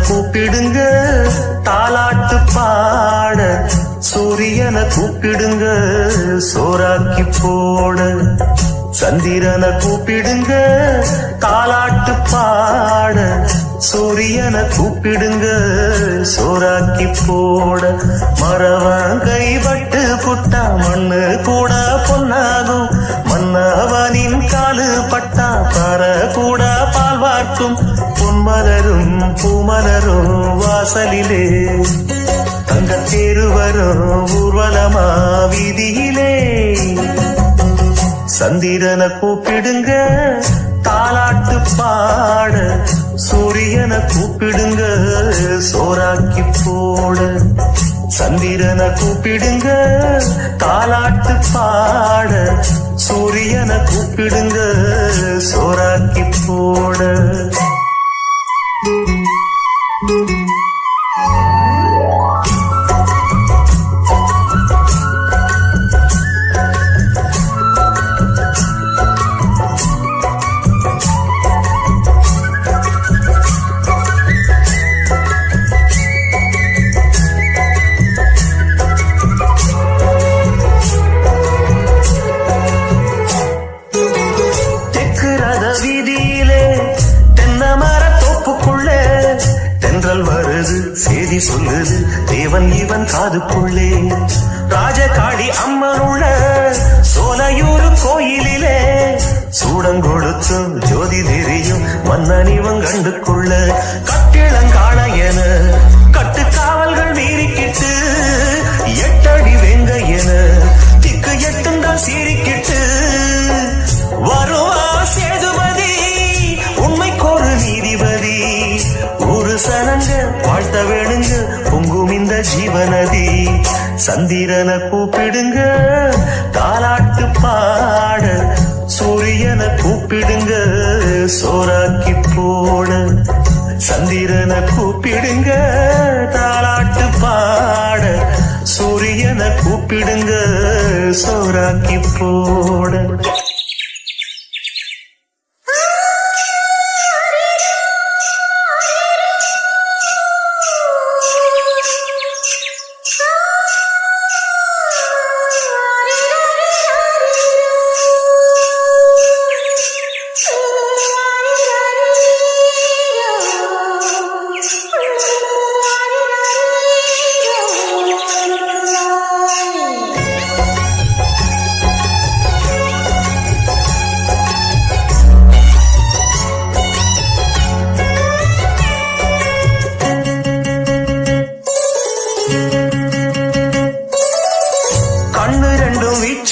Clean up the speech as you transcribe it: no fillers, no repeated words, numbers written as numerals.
கூப்பிடுங்க தாலாட்டு பாட, சூரியனை கூப்பிடுங்க சோறாக்கி போட. சந்திரனை கூப்பிடுங்க தாலாட்டு பாட, சூரியனை கூப்பிடுங்க சோறாக்கி போட. மரவன் கைப்பட்டு புட்டா மண்ணு கூட பொன்னாகும், மன்னவனின் காலு பட்டா தர கூட பால் வார்க்கும். பொன்மலரும் பூமலரும் வாசலிலே, தங்கத்தேரு வரும் ஊர்வலமா வீதியிலே. சந்திரனை கூப்பிடுங்க தாலாட்டு பாட, சூரியனை கூப்பிடுங்க சோறாக்கி போட. சந்திரனை கூப்பிடுங்க தாலாட்டு பாட, சூரியனை கூப்பிடுங்க சோறாக்கி போட. வீதியிலே தென்னமர தோப்புக்குள்ளே தென்றல் வருது செய்தி சொல்லுது தேவன் இவன் காதுக்குள்ளே. ராஜகாளி அம்மனுள்ள சோலையூர் கோயிலிலே, சூடங்கொடுத்து ஜோதி தெரியும் மன்னன் இவன் கண்டுக்குள்ள. கட்டிளங்காண என கட்டு காவல்கள் மீறிக்கிட்டு, எட்டடி வெங்க என திக்கு எட்டுந்தான் சீரிக்கிட்டு. வருவா சேதுபதி உண்மைக்கொரு நீதிபதி, ஒரு சனங்க வாழ்த்த வேணுங்க பொங்கும் இந்த ஜீவநதி. சந்திரனை கூப்பிடுங்க தாலாட்டு பாட, சூரியனை கூப்பிடுங்க சோறாக்கி போட. சந்திரனை கூப்பிடுங்க தாலாட்டு பாட, சூரியனை கூப்பிடுங்க சோறாக்கி போட.